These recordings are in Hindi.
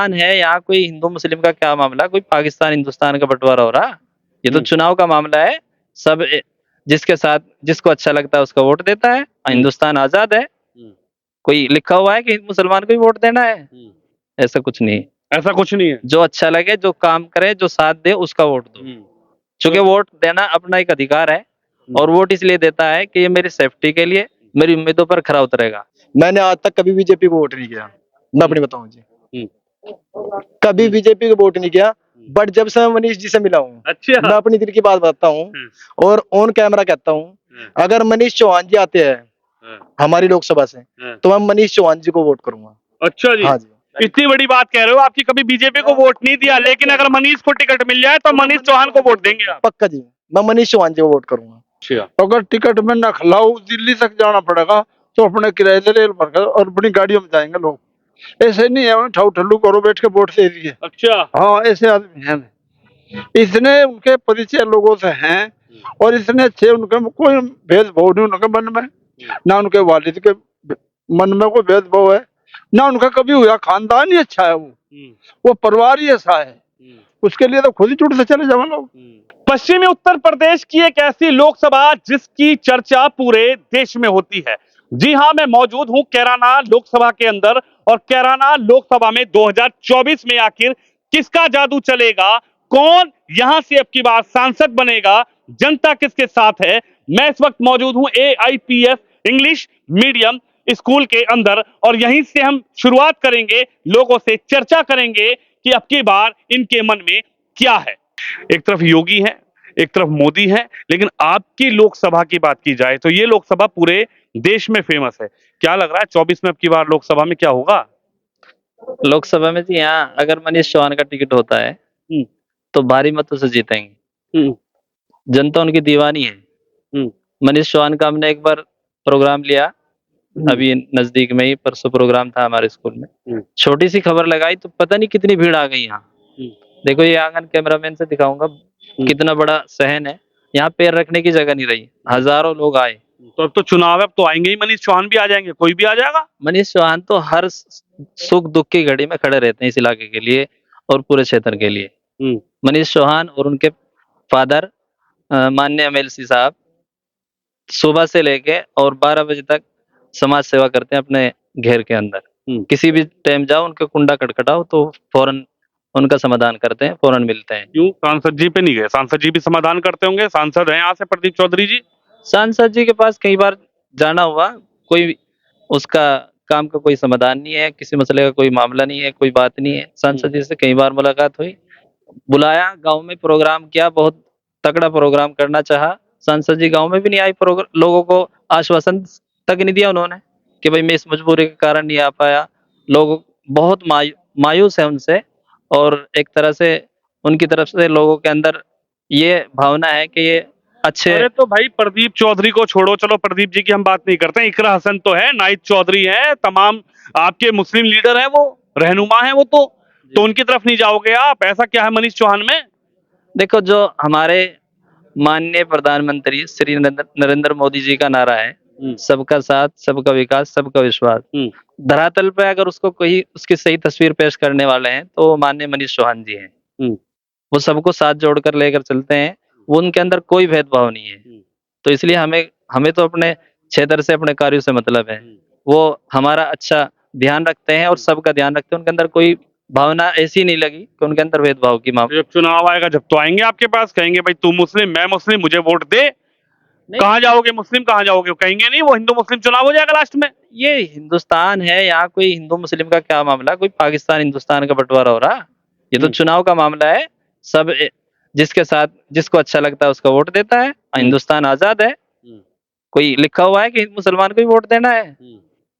हिंदुस्तान है, यहाँ कोई हिंदू मुस्लिम का क्या मामला, कोई पाकिस्तान हिंदुस्तान का बंटवारा हो रहा। ये तो चुनाव का मामला है। सब जिसके साथ जिसको अच्छा लगता है उसका वोट देता है। हिंदुस्तान आजाद है। कोई लिखा हुआ है कि मुसलमान को ही वोट देना है? ऐसा कुछ नहीं है। ऐसा कुछ नहीं है। जो अच्छा लगे, जो काम करे, जो साथ दे, उसका वोट दो। क्योंकि वोट देना अपना एक अधिकार है, और वोट इसलिए देता है कि ये मेरी सेफ्टी के लिए, मेरी उम्मीदों पर खरा उतरेगा। मैंने आज तक कभी बीजेपी को वोट नहीं किया, मैं अपनी बताऊं जी। कभी बीजेपी को वोट नहीं किया, बट जब से मैं मनीष जी से मिला हूँ, अच्छा। मैं अपनी दिल की बात बताता हूँ और ऑन कैमरा कहता हूँ, अगर मनीष चौहान जी आते हैं हमारी लोकसभा से, तो मैं मनीष चौहान जी को वोट करूंगा। अच्छा जी। हाँ जी। इतनी बड़ी बात कह रहे हो, आपकी कभी बीजेपी को वोट नहीं दिया, लेकिन अगर मनीष को टिकट मिल जाए तो मनीष चौहान को वोट देंगे आप? पक्का जी, मैं मनीष चौहान जी को वोट करूंगा। अगर टिकट में न खिलाओ, दिल्ली तक जाना पड़ेगा, तो अपने किराए से रेल भरकर और अपनी गाड़ियों में जाएंगे लोग। ऐसे नहीं है ठाऊ ठल्लू करो बैठ के वोट दे दिए। अच्छा। हाँ, ऐसे आदमी हैं, इतने उनके परिचय लोगों से हैं, और इतने अच्छे, उनके कोई भेदभाव नहीं उनके मन में, ना उनके वालिद के मन में कोई भेदभाव है, ना उनका कभी हुआ। खानदान ही अच्छा है, वो परिवार ही ऐसा है, उसके लिए तो खुद ही जुट से चले जाओ लोग। पश्चिमी उत्तर प्रदेश की एक ऐसी लोकसभा जिसकी चर्चा पूरे देश में होती है। जी हां, मैं मौजूद हूं कैराना लोकसभा के अंदर, और कैराना लोकसभा में 2024 में आखिर किसका जादू चलेगा, कौन यहां से अब की बार सांसद बनेगा, जनता किसके साथ है। मैं इस वक्त मौजूद हूं AIPS इंग्लिश मीडियम स्कूल के अंदर, और यहीं से हम शुरुआत करेंगे, लोगों से चर्चा करेंगे कि अब की बार इनके मन में क्या है। एक तरफ योगी है, एक तरफ मोदी है, लेकिन आपकी लोकसभा की बात की जाए तो ये लोकसभा पूरे देश में फेमस है। क्या लग रहा है 24 में अब की बार लोकसभा में क्या होगा? लोकसभा में जी, यहाँ अगर मनीष चौहान का टिकट होता है तो भारी मतों से जीतेंगे। जनता उनकी दीवानी है। मनीष चौहान का हमने एक बार प्रोग्राम लिया, अभी नजदीक में ही परसों प्रोग्राम था हमारे स्कूल में। छोटी सी खबर लगाई तो पता नहीं कितनी भीड़ आ गई यहाँ। देखो, ये आंगन कैमरामैन से दिखाऊंगा, कितना बड़ा सहन है। यहाँ पैर रखने की जगह नहीं रही, हजारों लोग आए। तो अब तो चुनाव है, अब तो आएंगे ही, मनीष चौहान भी आ जाएंगे, कोई भी आ जाएगा। मनीष चौहान तो हर सुख दुख की घड़ी में खड़े रहते हैं इस इलाके के लिए और पूरे क्षेत्र के लिए। मनीष चौहान और उनके फादर माननीय MLC साहब सुबह से लेके और 12 बजे तक समाज सेवा करते हैं अपने घेर के अंदर। किसी भी टाइम जाओ, उनके कुंडा खटखटाओ तो फौरन उनका समाधान करते हैं, फौरन मिलते हैं। क्यों सांसद जी पे नहीं गए? सांसद जी भी समाधान करते होंगे, सांसद हैं यहाँ से प्रदीप चौधरी जी। सांसद जी के पास कई बार जाना हुआ, कोई उसका काम का कोई समाधान नहीं है, किसी मसले का कोई मामला नहीं है, कोई बात नहीं है। सांसद जी से कई बार मुलाकात हुई, बुलाया, गांव में प्रोग्राम किया, बहुत तगड़ा प्रोग्राम करना चाहा, सांसद जी गांव में भी नहीं आई। लोगों को आश्वासन तक नहीं दिया उन्होंने कि भाई मैं इस मजबूरी के कारण नहीं आ पाया। लोग बहुत मायूस है उनसे, और एक तरह से उनकी तरफ से लोगों के अंदर ये भावना है कि ये अच्छे। अरे तो भाई प्रदीप चौधरी को छोड़ो, चलो प्रदीप जी की हम बात नहीं करते हैं, इकरा हसन तो है, नाहिद चौधरी है, तमाम आपके मुस्लिम लीडर हैं, वो रहनुमा है, वो तो उनकी तरफ नहीं जाओगे आप? ऐसा क्या है मनीष चौहान में? देखो, जो हमारे माननीय प्रधानमंत्री श्री नरेंद्र मोदी जी का नारा है, सबका साथ, सबका विकास, सबका विश्वास, धरातल पे अगर उसको कोई उसकी सही तस्वीर पेश करने वाले हैं तो माननीय मनीष चौहान जी हैं। वो सबको साथ जोड़कर लेकर चलते हैं, वो उनके अंदर कोई भेदभाव नहीं है। तो इसलिए हमें तो अपने क्षेत्र से, अपने कार्यों से मतलब है। वो हमारा अच्छा ध्यान रखते हैं और सबका ध्यान रखते हैं। उनके अंदर कोई भावना ऐसी नहीं लगी कि उनके अंदर भेदभाव की मामला। जब चुनाव आएगा, जब तो आएंगे आपके पास, कहेंगे भाई तू मुस्लिम, मैं मुस्लिम, मुझे वोट दे। कहाँ जाओगे? मुस्लिम कहाँ जाओगे? कहेंगे नहीं, वो हिंदू मुस्लिम चुनाव हो जाएगा लास्ट में। ये हिंदुस्तान है, यहाँ कोई हिंदू मुस्लिम का क्या मामला, कोई पाकिस्तान हिंदुस्तान का बंटवारा हो रहा। ये तो चुनाव का मामला है। सब जिसके साथ जिसको अच्छा लगता है उसका वोट देता है। हिंदुस्तान आजाद है। कोई लिखा हुआ है कि मुसलमान को ही वोट देना है?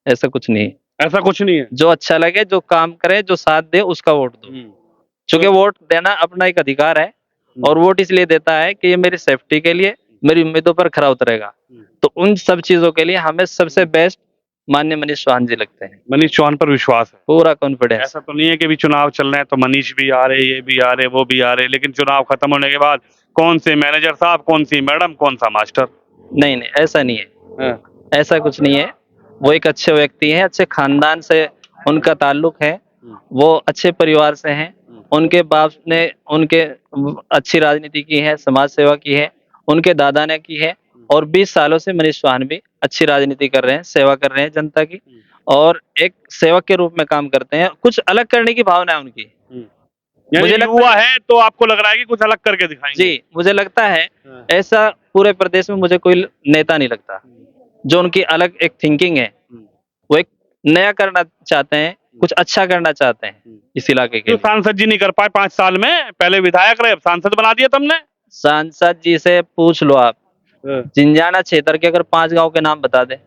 ऐसा कुछ नहीं है। ऐसा कुछ नहीं है। जो अच्छा लगे, जो काम करे, जो साथ दे, उसका वोट दो। क्योंकि वोट देना अपना एक अधिकार है, और वोट इसलिए देता है कि ये मेरी सेफ्टी के लिए, मेरी उम्मीदों पर खरा उतरेगा। तो उन सब चीजों के लिए हमें सबसे बेस्ट माननीय मनीष चौहान जी लगते हैं। मनीष चौहान पर विश्वास है, पूरा कॉन्फिडेंस। ऐसा तो नहीं है कि भी चुनाव चल रहे हैं तो मनीष भी आ रहे, ये भी आ रहे, वो भी आ रहे, लेकिन चुनाव खत्म होने के बाद कौन से मैनेजर साहब, कौन सी मैडम, कौन सा मास्टर? नहीं, ऐसा नहीं है। ऐसा कुछ नहीं है। वो एक अच्छे व्यक्ति हैं, अच्छे खानदान से उनका ताल्लुक है, वो अच्छे परिवार से हैं। उनके बाप ने उनके अच्छी राजनीति की है, समाज सेवा की है, उनके दादा ने की है, और 20 सालों से मनीष चौहान भी अच्छी राजनीति कर रहे हैं, सेवा कर रहे हैं जनता की, और एक सेवक के रूप में काम करते हैं। कुछ अलग करने की भावना है उनकी। यानी मुझे लगता युवा है तो आपको लग रहा है कि कुछ अलग करके दिखाएंगे। जी, मुझे लगता है हाँ। ऐसा पूरे प्रदेश में मुझे कोई नेता नहीं लगता जो उनकी अलग एक थिंकिंग है। वो एक नया करना चाहते हैं, कुछ अच्छा करना चाहते हैं इस इलाके के क्यों लिए। सांसद जी नहीं कर पाए 5 साल में? पहले विधायक रहे, अब सांसद बना दिया तुमने। सांसद जी से पूछ लो आप, जिंजाना क्षेत्र के अगर 5 गांव के नाम बता दे।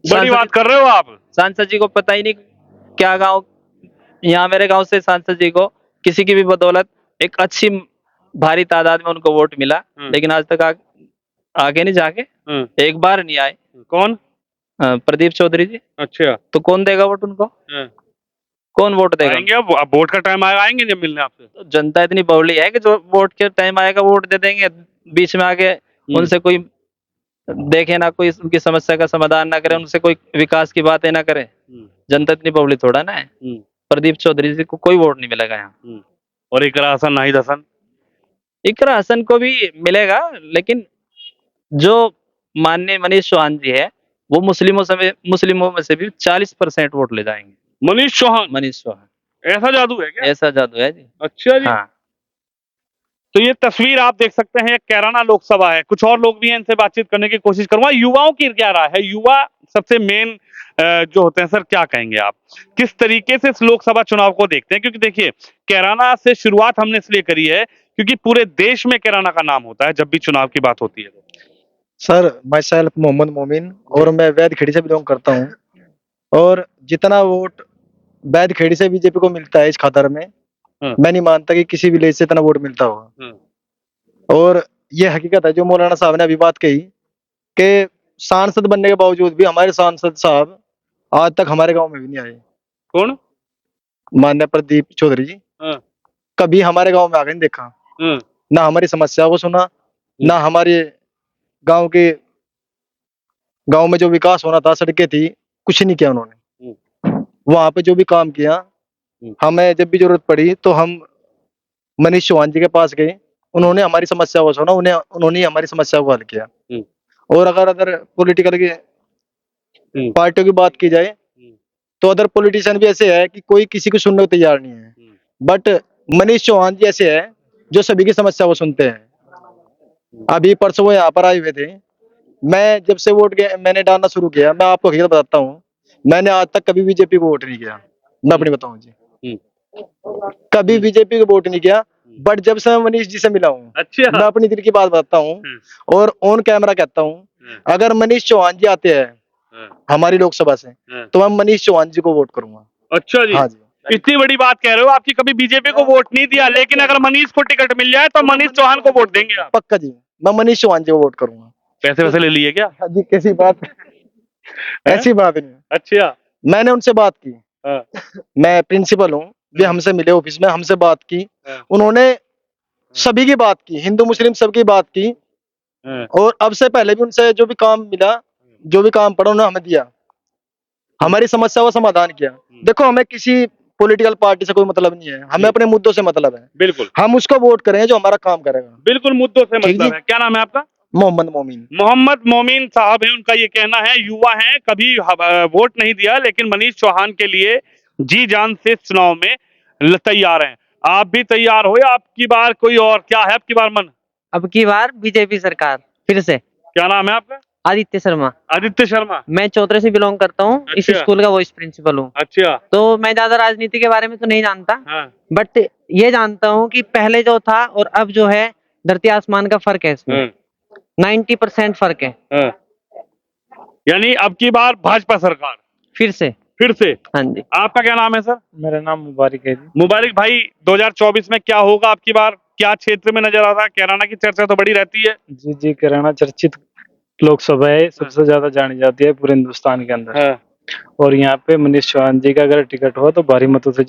बड़ी बात कर रहे हो आप। सांसद जी को पता ही नहीं क्या गांव। यहाँ मेरे गांव से सांसद जी को किसी की भी बदौलत एक अच्छी भारी तादाद में उनको वोट मिला, लेकिन आज तक आगे नहीं जाके एक बार नहीं आए। कौन? प्रदीप चौधरी जी। अच्छा। तो कौन देगा वोट उनको? कौन वोट देगा? आएंगे अब वोट का टाइम आएगा, आएंगे जब मिलने आपसे। तो जनता इतनी बवली है कि जो वोट के टाइम आएगा वोट दे देंगे, बीच में आके उनसे कोई देखे ना, कोई उनकी समस्या का समाधान ना करे, उनसे कोई विकास की बातें ना करे। जनता इतनी बवली थोड़ा ना है। प्रदीप चौधरी जी को कोई वोट नहीं मिलेगा यहाँ। और इकरा हसन, नाहिद हसन? इकरा हसन को भी मिलेगा, लेकिन जो माननीय मनीष चौहान जी है वो मुस्लिमों में से भी 40% वोट ले जाएंगे। मनीष चौहान? मनीष चौहान, ऐसा जादू है क्या? ऐसा जादू है जी। अच्छा जी। हाँ। तो ये तस्वीर आप देख सकते हैं, कैराना लोकसभा है। कुछ और लोग भी हैं, इनसे बातचीत करने की कोशिश करूंगा। युवाओं की क्या राय है? युवा सबसे मेन जो होते हैं, सर क्या कहेंगे आप, किस तरीके से इस लोकसभा चुनाव को देखते हैं? क्योंकि देखिए, कैराना से शुरुआत हमने इसलिए करी है क्योंकि पूरे देश में कैराना का नाम होता है जब भी चुनाव की बात होती है। सर माई सेल्फ मोहम्मद मोमिन, और मैं वैद खेड़ी से बिलोंग करता हूँ। और जितना वोट वैद खेड़ी से बीजेपी को मिलता है इस खातर में, मैं नहीं मानता कि किसी विलेज से इतना वोट मिलता होगा। और ये हकीकत है जो मौलाना साहब ने अभी बात कही कि सांसद बनने के बावजूद भी हमारे सांसद साहब आज तक हमारे गांव में भी नहीं आए। कौन? माननीय प्रदीप चौधरी जी कभी हमारे गांव में आके नहीं देखा, ना हमारी समस्या को सुना, ना हमारे गांव में जो विकास होना था, सड़कें थी, कुछ नहीं किया उन्होंने। वहां पे जो भी काम किया, हमें जब भी जरूरत पड़ी तो हम मनीष चौहान जी के पास गए, उन्होंने हमारी समस्या को सुना, उन्होंने हमारी समस्या को हल किया। और अगर पॉलिटिकल की पार्टियों की बात की जाए तो अदर पॉलिटिशियन भी ऐसे है कि कोई किसी को सुनने को तैयार नहीं है, बट मनीष चौहान जी ऐसे है जो सभी की समस्या को सुनते हैं। अभी परसों वो यहाँ पर आए हुए थे। मैं जब से मैंने डालना शुरू किया, मैं आपको हकीकत बताता हूँ, मैंने आज तक कभी बीजेपी को वोट नहीं किया। मैं अपनी बताऊं जी, कभी बीजेपी को वोट नहीं किया। बट जब से मैं मनीष जी से मिला हूँ, अच्छा। मैं अपनी दिल की बात बताता हूँ और ऑन कैमरा कहता हूँ, अगर मनीष चौहान जी आते हैं हमारी लोकसभा से तो मैं मनीष चौहान जी को वोट करूंगा। अच्छा जी। हाँ जी। इतनी बड़ी बात कह रहे हो, आपकी कभी बीजेपी को वोट नहीं दिया, लेकिन अगर मनीष को टिकट मिल जाए तो मनीष चौहान को वोट देंगे आप? पक्का जी, मैं मनीष चौहान जी को वोट करूंगा। पैसे वैसे ले लिए क्या? हाँ जी, कैसी बात ऐसी बात नहीं। अच्छा। मैंने उनसे बात की, मैं प्रिंसिपल हूँ, वे हमसे मिले ऑफिस में, हमसे बात की, उन्होंने सभी की बात की, हिंदू मुस्लिम सबकी बात की। और अब से पहले भी उनसे जो भी काम मिला, जो भी काम पड़ा, उन्होंने हमें दिया, हमारी समस्या का समाधान किया। देखो, हमें किसी पॉलिटिकल पार्टी से कोई मतलब नहीं है, हमें अपने मुद्दों से मतलब है। बिल्कुल, हम उसको वोट करेंगे जो हमारा काम करेगा। बिल्कुल, मुद्दों से ठीक मतलब जी। है। क्या नाम है आपका? मोहम्मद मोमिन। मोहम्मद मोमिन साहब है, उनका ये कहना है, युवा है, कभी वोट नहीं दिया, लेकिन मनीष चौहान के लिए जी जान से चुनाव में तैयार हैं। आप भी तैयार हो या आपकी बार कोई और? क्या है आपकी बार मन? अब की बार बीजेपी सरकार फिर से। क्या नाम है आपका? आदित्य शर्मा। आदित्य शर्मा। मैं चौधरी से बिलोंग करता हूँ। इस अच्छा। स्कूल का वाइस प्रिंसिपल हूँ। अच्छा। तो मैं ज्यादा राजनीति के बारे में तो नहीं जानता, बट ये जानता हूँ कि पहले जो था और अब जो है, धरती आसमान का फर्क है इसमें। 90% फर्क है। यानी अब की बार भाजपा सरकार फिर से। हाँ जी। आपका क्या नाम है सर? मेरा नाम मुबारक है जी। मुबारक भाई, 2024 में क्या होगा आपकी बार? क्या क्षेत्र में नजर आता है? कैराना की चर्चा तो बड़ी रहती है। जी, कैराना चर्चित लोकसभा है, सबसे ज्यादा जानी जाती है पूरे हिंदुस्तान के अंदर। और यहाँ पे मनीष चौहान जी का अगर टिकट हो तो भारी मतों से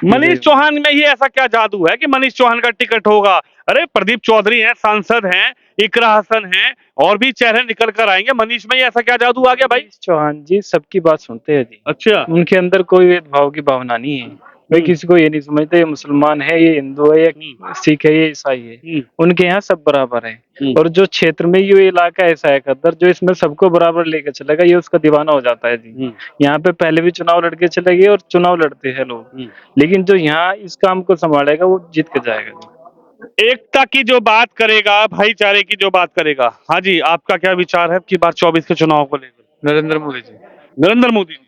मनीष चौहान में ही ऐसा क्या जादू है कि मनीष चौहान का टिकट होगा? अरे प्रदीप चौधरी हैं, सांसद हैं, इकरा हसन हैं, और भी चेहरे निकल कर आएंगे। मनीष में ही ऐसा क्या जादू आ गया भाई? मनीष चौहान जी सबकी बात सुनते हैं जी। अच्छा। उनके अंदर कोई भेदभाव की भावना नहीं है। वे किसी को ये नहीं समझते ये मुसलमान है, ये हिंदू है, ये सिख है, ये ईसाई है। उनके यहाँ सब बराबर है। और जो क्षेत्र में ये इलाका ऐसा है खद्दर जो इसमें सबको बराबर लेकर चलेगा, ये उसका दीवाना हो जाता है जी। यहाँ पे पहले भी चुनाव लड़के चले गए और चुनाव लड़ते हैं लोग, लेकिन जो यहाँ इस काम को संभालेगा वो जीत के जाएगा जी। एकता की जो बात करेगा, भाईचारे की जो बात करेगा। हाँ जी, आपका क्या विचार है कि बार 24 के चुनाव को लेकर? नरेंद्र मोदी जी। नरेंद्र मोदी जी।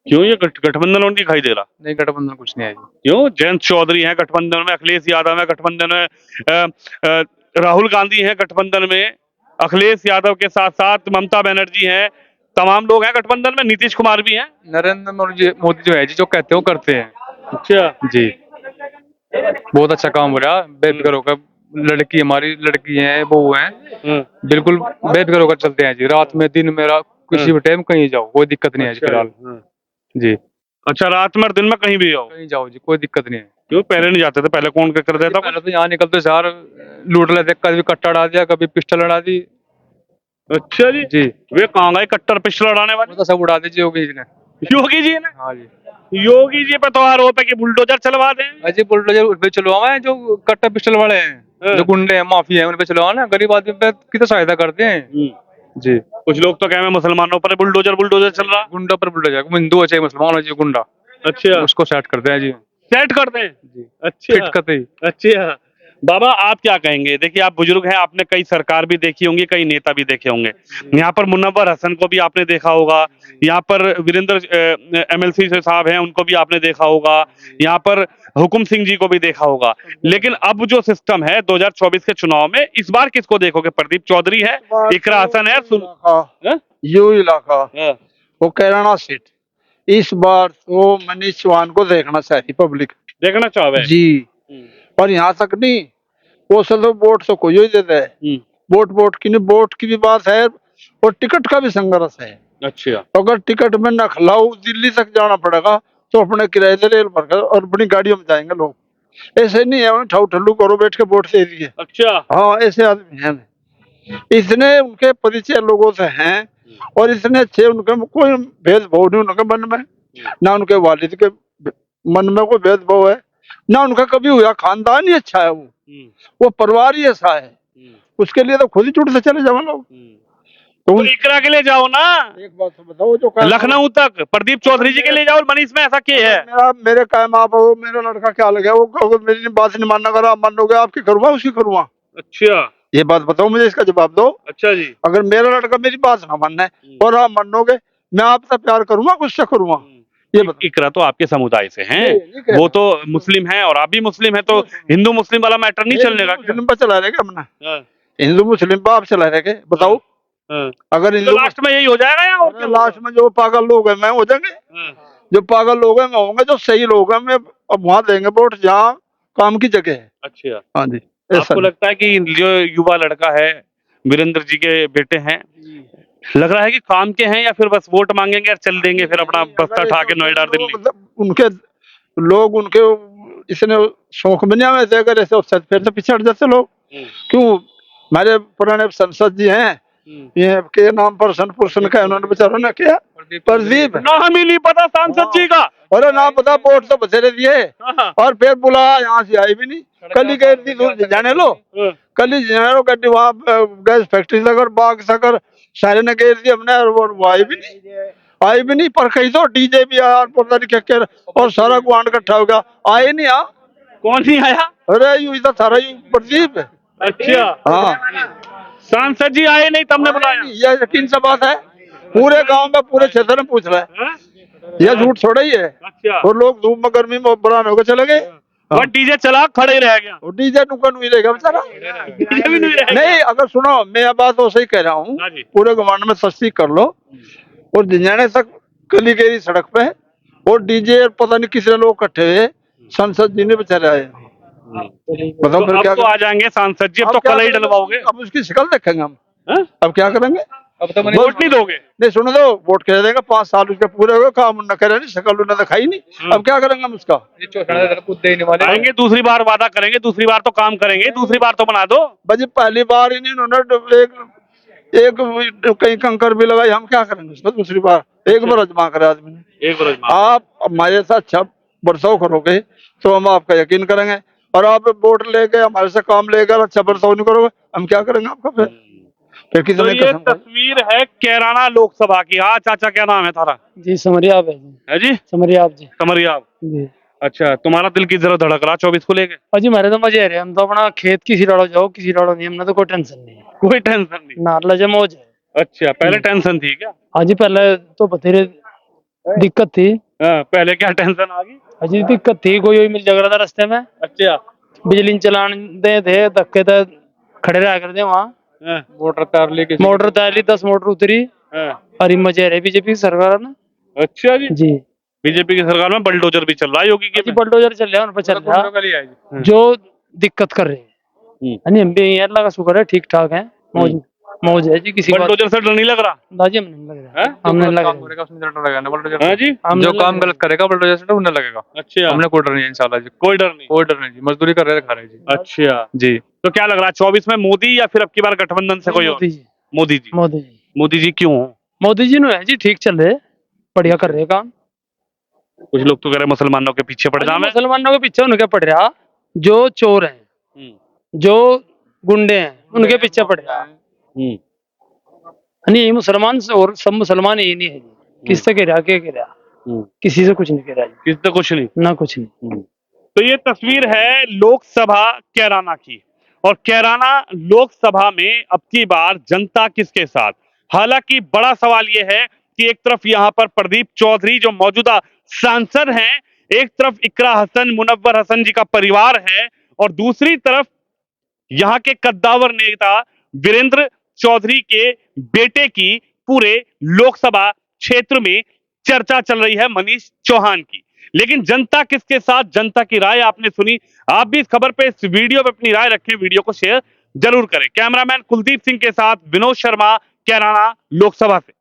क्यों ये गठबंधन और दिखाई दे रहा? नहीं, गठबंधन कुछ नहीं है जी। क्यों? जयंत चौधरी है गठबंधन में, अखिलेश यादव है गठबंधन में, राहुल गांधी है गठबंधन में, अखिलेश यादव के साथ साथ ममता बनर्जी है, तमाम लोग हैं गठबंधन में, नीतीश कुमार भी हैं। नरेंद्र मोदी जो है जी, जो कहते हैं वो करते हैं। अच्छा जी, बहुत अच्छा काम हो रहा, बेफिक्र होकर। लड़की हमारी लड़की है, वो है, बिल्कुल बेफिक्र होकर चलते हैं जी। रात में दिन में किसी भी टाइम कहीं जाओ, कोई दिक्कत नहीं है जी फिलहाल जी। अच्छा, रात में और दिन में कहीं भी जाओ? कहीं जाओ जी, कोई दिक्कत नहीं है। क्यों पहले नहीं जाते थे? पहले कौन कर देता? पहले तो यहाँ निकलते सार लूट लेते, कभी कट्टा उड़ा दिया, कभी पिस्टल उड़ा दी। अच्छा जी। जी, वे कहाँ गए कट्टर पिस्टल उड़ाने वाले? वो तो सब उड़ा दीजिए योगी जी ने। योगी जी ने? हाँ जी। योगी जी पे तो आरोप है कि बुलडोजर चलवा दें। अजय बुलडोजर उन पे चलवाए हैं, जो कट्टा पिस्टल वाले हैं, जो गुंडे हैं, माफिया हैं, उन पे चलवाओ ना। गरीब आदमी पे की तो सहायता करते हैं जी। कुछ लोग तो कह रहे हैं मुसलमानों पर बुलडोजर बुलडोजर चल रहा। गुंडा पर बुलडोजर, हिंदू हो चाहे मुसलमान हो, जो गुंडा, अच्छा, उसको सेट करते हैं जी। सेट करते हैं जी, अच्छा फिट करते ही। अच्छा। बाबा आप क्या कहेंगे? देखिए आप बुजुर्ग हैं, आपने कई सरकार भी देखी होंगी, कई नेता भी देखे होंगे। यहाँ पर मुनव्वर हसन को भी आपने देखा होगा, यहाँ पर वीरेंद्र एमएलसी से साहब हैं, उनको भी आपने देखा होगा, यहाँ पर हुकुम सिंह जी को भी देखा होगा। लेकिन अब जो सिस्टम है 2024 के चुनाव में, इस बार किसको देखोगे? प्रदीप चौधरी है, इकरा हसन है, यू इलाका वो कैराना सीट। इस बार तो मनीष चौहान को देखना चाहिए पब्लिक, देखना चाहे जी। पर यहाँ तक नहीं, वो सब वोट तो कोई ही देता है। वोट की नहीं, वोट की भी बात है और टिकट का भी संघर्ष है। अच्छा, अगर टिकट में न खिलाओ, दिल्ली तक जाना पड़ेगा, तो अपने किराए से रेल भरकर और अपनी गाड़ियों में जाएंगे लोग। ऐसे नहीं है ठाऊ ठल्लू करो बैठ के वोट दे दिए। अच्छा, हाँ, ऐसे आदमी हैं। इतने उनके परिचय लोगों से हैं और इतने अच्छे, उनके कोई भेदभाव नहीं उनके मन में, ना उनके वालिद के मन में कोई भेदभाव है, ना उनका कभी हुआ। खानदान ही अच्छा है, वो परिवार ही ऐसा है। उसके लिए तो खुद ही जुट से चले जाओ लोग। तो इकरा के लिए जाओ ना, एक बात तो बताओ, जो लखनऊ तक प्रदीप चौधरी जी के लिए जाओ। मनीष में ऐसा क्या है? मेरे कायम आप हो, मेरा लड़का क्या लगे, वो मेरी बात नहीं मानना, अगर आप मानोगे आपकी करूँगा, उसकी करूँगा। अच्छा, ये बात बताओ मुझे, इसका जवाब दो। अच्छा जी। अगर मेरा लड़का मेरी बात ना मानना है और आप मानोगे, मैं आपसे प्यार करूंगा, गुस्सा करूंगा। ये बताओ। इकरा तो आपके समुदाय से हैं, वो तो मुस्लिम हैं और आप भी मुस्लिम हैं, तो हिंदू मुस्लिम वाला मैटर नहीं चलने का? मुस्लिम पर चला रहेगा हमने, हिंदू मुस्लिम पर आप चला रहेंगे, बताओ। अगर हिंदू लास्ट में यही हो जाएगा या और क्या? लास्ट में जो पागल लोग हैं मैं हो जाएंगे, जो पागल लोग हैं मैं होंगे, जो सही लोग हैं मैं अब वहां देंगे वोट जहाँ काम की जगह है। अच्छा, हाँ जी। आपको लगता है कि जो युवा लड़का है, वीरेंद्र जी के बेटे हैं, लग रहा है कि काम के हैं या फिर बस वोट मांगेंगे और चल देंगे फिर अपना बस्ता उठा के नोएडा दिल्ली? उनके लोग उनके इसने शौक में नहीं आए थे, अगर ऐसे फिर तो पिछड़ जाते लोग। क्यों? हमारे पुराने संसद जी हैं, ये के नाम पर पुरुषन का उन्होंने बेचारों ने किया, प्रदीप नाम ही नहीं पता सांसद जी का। अरे ना पता, वोट तो बथेरे दिए और फिर बुलाया, यहाँ से आई भी नहीं। कल ही गई थी दूर जाने लो, कल ही जाने लो गड्डी वहाँ गैस फैक्ट्री तक बाग तक सारे ने घेर दी हमने, और वो आई भी नहीं। पर कहीं तो डीजे भी आया, पता नहीं क्या क्या, और सारा गुआंड इकट्ठा हो गया, आए नहीं। आ कौन नहीं आया? अरे यू इधर सारा यू प्रदीप। अच्छा, हाँ, सांसद जी आए नहीं, तुमने बुलाया? यह यकीन सा बात है, पूरे गांव में पूरे क्षेत्र में पूछ रहा है, यह झूठ थोड़ा ही है। अच्छा, और लोग धूप में गर्मी में बरान होकर चले गए, और डीजे चला खड़े रह गया, और डीजे नुकन हुई रहेगा बेचारा। डीजे भी नहीं रहेगा। नहीं, अगर सुनो, मैं यह बात तो सही कह रहा हूँ, हाँ जी। पूरे गवांड में तस्दीक कर लो, और जिन्याने तक कली गई सड़क पे, और डीजे पता नहीं कितने लोग इकट्ठे हुए, संसद जी ने बेचारे आए। बताओ तो फिर अब क्या? तो आ जाएंगे सांसद जी, अब तो कल ही डलवाओगे। अब उसकी शक्ल देखेंगे हम, हाँ? अब क्या करेंगे? अब तो वोट नहीं दोगे? नहीं सुनो तो वोट कह देगा 5 साल उसके पूरे हो गए, काम न करे, नहीं शक्ल उन्होंने दिखाई नहीं, अब क्या करेंगे हम उसका। आएंगे दूसरी बार, वादा करेंगे दूसरी बार तो काम करेंगे, दूसरी बार तो बना दो। भाई पहली बार ही नहीं उन्होंने एक कहीं कंकर भी लगाई, हम क्या करेंगे उसको दूसरी बार। एक बार आजमा करे आदमी ने, एक बार आप हमारे साथ 6 बरसों करोगे तो हम आपका यकीन करेंगे, और आप वोट लेके हमारे से काम लेकर 6 बरसों नहीं करोगे, हम क्या करेंगे आपका फिर तो कितने ये तस्वीर है कैराना लोकसभा की। हाँ चाचा, क्या नाम है तारा? जी समरियाब है जी। है जी समरियाब जी। समरियाब जी। अच्छा, तुम्हारा दिल की जरा धड़क रहा 24 को लेके? अजी मेरे तो मजे आ रहे हैं, हम तो अपना खेत किसी लड़ो जाओ, किसी लड़ो नहीं, हमने तो कोई टेंशन नहीं है, कोई टेंशन नहीं? ना लजे मौज है। अच्छा, पहले टेंशन थी क्या? अजी पहले तो बतेरे दिक्कत थी। हाँ, पहले क्या टेंशन आ गई? अजी दिक्कत थी, कोई मिल जा रहा था रास्ते में, अच्छा। बिजली चलान दे थे, धक्के तो खड़े रहा करते वहाँ, हाँ, मोटर तार ली 10 मोटर उतरी, हाँ। और मजे रहे बीजेपी की सरकार ना। अच्छा जी, जी बीजेपी की सरकार में बलडोजर भी चल रहा है योगी के में। बुलडोजर चल रहा है, उन पर चल रहा जो दिक्कत कर रहे हैं। यानी हम भी यहीं अल्लाह का शुक्र है, ठीक ठाक है, मौज मौज है जी। किसी बलडोजर से डर नहीं लग रहा? दादी हमें नहीं लग रहा है, हमने लगा हाँ जी, जो काम गलत करेगा बुलडोजर से उन्हें लगेगा। अच्छा, हमने कोई डर नहीं है इंशाल्लाह जी, कोई डर नहीं? कोई डर नहीं जी, मजदूरी कर रहे थे, खा रहे जी। अच्छा जी। तो क्या लग रहा है 24 में मोदी या फिर अब की बार गठबंधन से कोई और? मोदी जी। मोदी जी। मोदी जी। मोदी जी क्यों? मोदी जी ने है जी, ठीक चल रहे, बढ़िया कर रहे काम। कुछ लोग तो कह रहे मुसलमानों के पीछे पड़ जाना है। मुसलमानों के पीछे उनके पड़ रहा, जो चोर हैं, जो गुंडे हैं, उनके पीछे पड़ रहा। नहीं मुसलमान से और सब मुसलमान ही नहीं है जी, किससे कह रहा, क्या कह रहा, किसी से कुछ नहीं कह रहा जी, किसी से कुछ नहीं ना कुछ नहीं। तो ये तस्वीर है लोकसभा कैराना की, और कैराना लोकसभा में अब की बार जनता किसके साथ? हालांकि बड़ा सवाल ये है कि एक तरफ यहाँ पर प्रदीप चौधरी जो मौजूदा सांसद हैं, एक तरफ इकरा हसन, मुनव्वर हसन जी का परिवार है, और दूसरी तरफ यहाँ के कद्दावर नेता वीरेंद्र चौधरी के बेटे की पूरे लोकसभा क्षेत्र में चर्चा चल रही है, मनीष चौहान की। लेकिन जनता किसके साथ, जनता की राय आपने सुनी। आप भी इस खबर पे, इस वीडियो पे अपनी राय रखें, वीडियो को शेयर जरूर करें। कैमरामैन कुलदीप सिंह के साथ विनोद शर्मा, कैराना लोकसभा से।